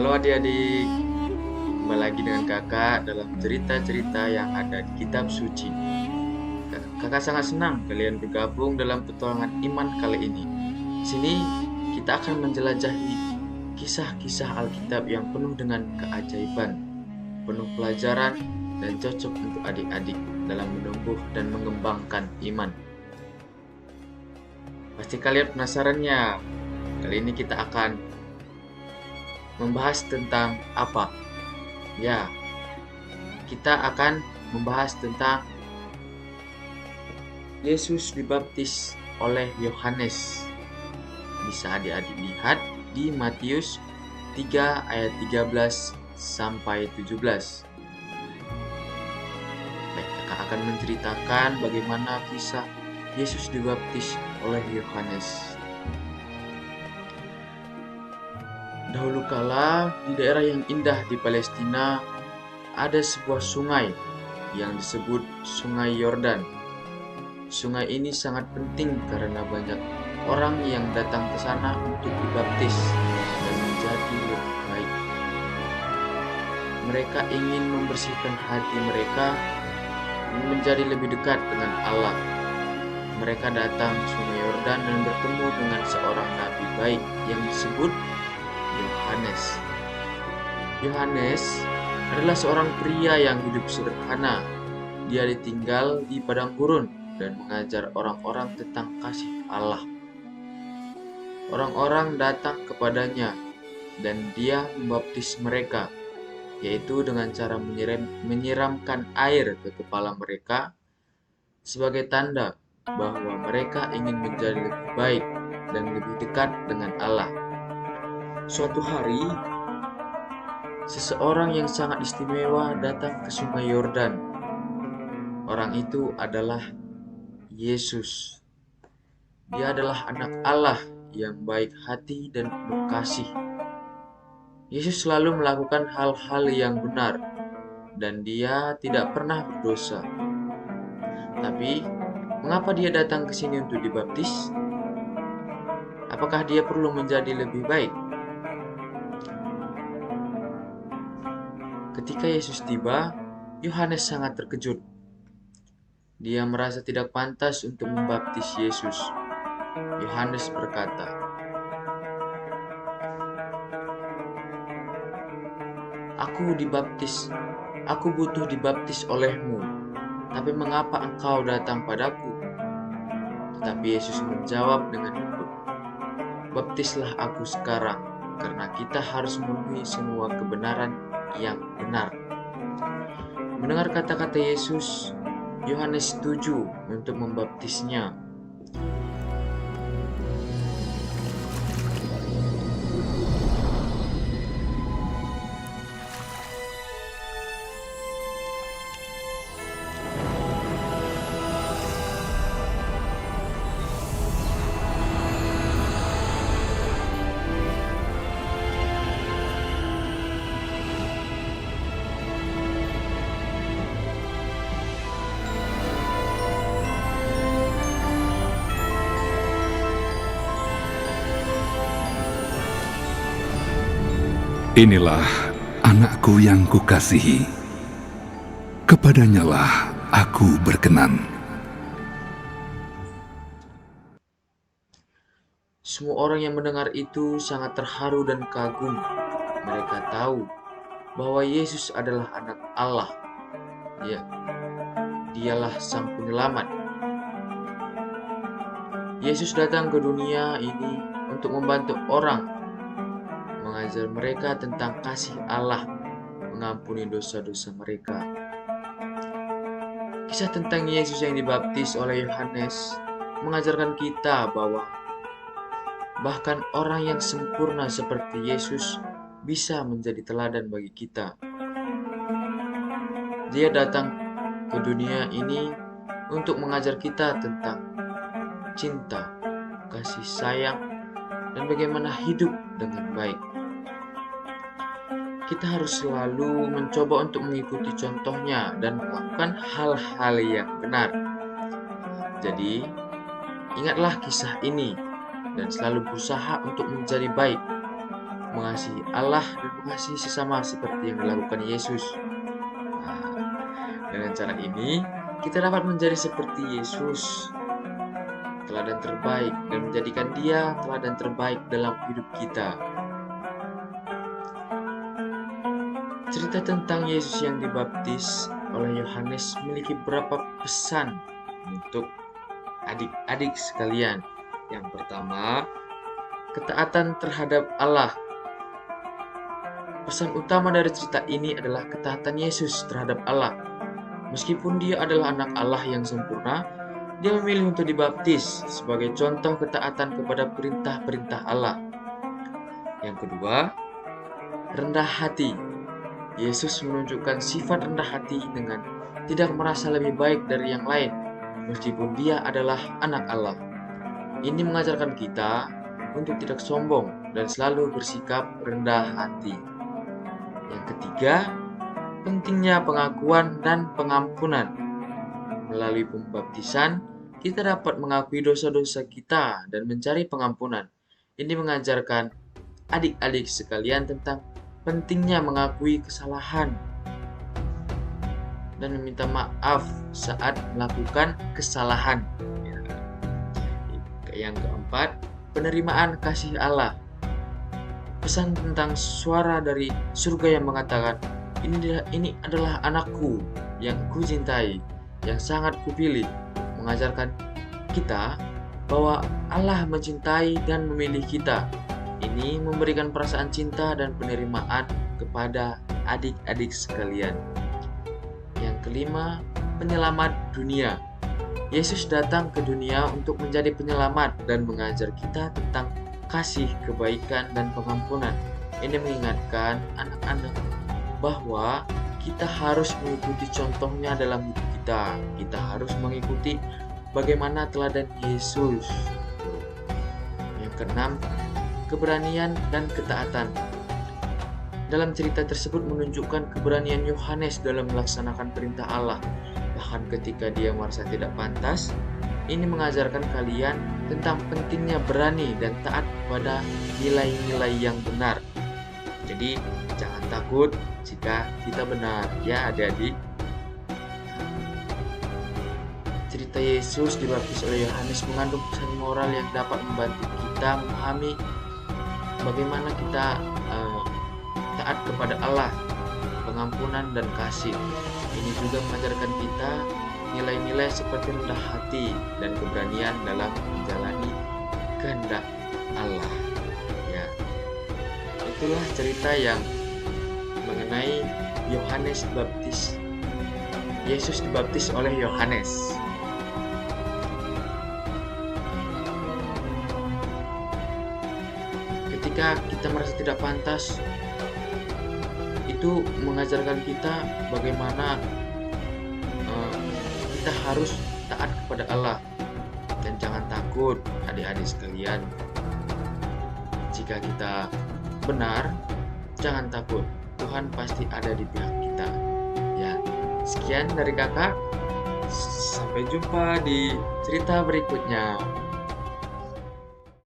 Halo adik-adik, kembali lagi dengan kakak dalam cerita-cerita yang ada di kitab suci. Kakak sangat senang kalian bergabung dalam petualangan iman kali ini. Di sini kita akan menjelajahi kisah-kisah Alkitab yang penuh dengan keajaiban, penuh pelajaran, dan cocok untuk adik-adik dalam menumbuh dan mengembangkan iman. Pasti kalian penasaran ya? Kali ini kita akan membahas tentang apa? Ya, kita akan membahas tentang Yesus dibaptis oleh Yohanes. Bisa adik-adik lihat di Matius 3 ayat 13 sampai 17. Baik, kakak akan menceritakan bagaimana kisah Yesus dibaptis oleh Yohanes. Dahulu kala, di daerah yang indah di Palestina, ada sebuah sungai yang disebut Sungai Yordan. Sungai ini sangat penting karena banyak orang yang datang ke sana untuk dibaptis dan menjadi lebih baik. Mereka ingin membersihkan hati mereka menjadi lebih dekat dengan Allah. Mereka datang ke Sungai Yordan dan bertemu dengan seorang nabi baik yang disebut Yohanes. Yohanes adalah seorang pria yang hidup sederhana. Dia ditinggal di padang gurun dan mengajar orang-orang tentang kasih Allah. Orang-orang datang kepadanya dan dia membaptis mereka, yaitu dengan cara menyiramkan air ke kepala mereka sebagai tanda bahwa mereka ingin menjadi lebih baik dan lebih dekat dengan Allah. Suatu hari, seseorang yang sangat istimewa datang ke Sungai Yordan. Orang itu adalah Yesus. Dia adalah anak Allah yang baik hati dan penuh kasih. Yesus selalu melakukan hal-hal yang benar, dan dia tidak pernah berdosa. Tapi, mengapa dia datang ke sini untuk dibaptis? Apakah dia perlu menjadi lebih baik? Ketika Yesus tiba, Yohanes sangat terkejut. Dia merasa tidak pantas untuk membaptis Yesus. Yohanes berkata, Aku butuh dibaptis olehmu, tapi mengapa engkau datang padaku?" Tetapi Yesus menjawab dengan lembut, "Baptislah aku sekarang, karena kita harus memenuhi semua kebenaran yang benar." Mendengar kata-kata Yesus, Yohanes setuju untuk membaptisnya. Inilah anakku yang kukasihi, kepadanyalah aku berkenan. Semua orang yang mendengar itu sangat terharu dan kagum. Mereka tahu bahwa Yesus adalah anak Allah. Dialah Sang Penyelamat. Yesus datang ke dunia ini untuk membantu orang, mengajar mereka tentang kasih Allah, mengampuni dosa-dosa mereka. Kisah tentang Yesus yang dibaptis oleh Yohanes mengajarkan kita bahwa bahkan orang yang sempurna seperti Yesus bisa menjadi teladan bagi kita. Dia datang ke dunia ini untuk mengajar kita tentang cinta, kasih sayang, dan bagaimana hidup dengan baik. Kita harus selalu mencoba untuk mengikuti contohnya dan melakukan hal-hal yang benar. Jadi, ingatlah kisah ini dan selalu berusaha untuk menjadi baik, mengasihi Allah dan mengasihi sesama seperti yang dilakukan Yesus. Nah, dengan cara ini, kita dapat menjadi seperti Yesus, teladan terbaik, dan menjadikan Dia teladan terbaik dalam hidup kita. Cerita tentang Yesus yang dibaptis oleh Yohanes memiliki beberapa pesan untuk adik-adik sekalian. Yang pertama, ketaatan terhadap Allah. Pesan utama dari cerita ini adalah ketaatan Yesus terhadap Allah. Meskipun Dia adalah anak Allah yang sempurna, Dia memilih untuk dibaptis sebagai contoh ketaatan kepada perintah-perintah Allah. Yang kedua, rendah hati. Yesus menunjukkan sifat rendah hati dengan tidak merasa lebih baik dari yang lain, meskipun Dia adalah anak Allah. Ini mengajarkan kita untuk tidak sombong dan selalu bersikap rendah hati. Yang ketiga, pentingnya pengakuan dan pengampunan. Melalui pembaptisan, kita dapat mengakui dosa-dosa kita dan mencari pengampunan. Ini mengajarkan adik-adik sekalian tentang pentingnya mengakui kesalahan dan meminta maaf saat melakukan kesalahan. Yang keempat, penerimaan kasih Allah. Pesan tentang suara dari surga yang mengatakan, ini adalah anakku yang kucintai, yang sangat kupilih, mengajarkan kita bahwa Allah mencintai dan memilih kita. Ini memberikan perasaan cinta dan penerimaan kepada adik-adik sekalian. Yang kelima, penyelamat dunia. Yesus datang ke dunia untuk menjadi penyelamat dan mengajar kita tentang kasih, kebaikan, dan pengampunan. Ini mengingatkan anak-anak bahwa kita harus mengikuti contohnya dalam hidup kita. Kita harus mengikuti bagaimana teladan Yesus. Yang keenam, keberanian dan ketaatan. Dalam cerita tersebut menunjukkan keberanian Yohanes dalam melaksanakan perintah Allah. Bahkan ketika dia merasa tidak pantas, ini mengajarkan kalian tentang pentingnya berani dan taat pada nilai-nilai yang benar. Jadi, jangan takut jika kita benar, ya adik-adik. Cerita Yesus dibaptis oleh Yohanes mengandung pesan moral yang dapat membantu kita memahami bagaimana kita taat kepada Allah, pengampunan dan kasih. Ini juga mengajarkan kita nilai-nilai seperti rendah hati dan keberanian dalam menjalani kehendak Allah. Ya, itulah cerita yang mengenai Yohanes Baptis. Yesus dibaptis oleh Yohanes. Ketika kita merasa tidak pantas, itu mengajarkan kita bagaimana kita harus taat kepada Allah. Dan jangan takut adik-adik sekalian, jika kita benar, jangan takut, Tuhan pasti ada di pihak kita. Ya, sekian dari kakak, sampai jumpa di cerita berikutnya.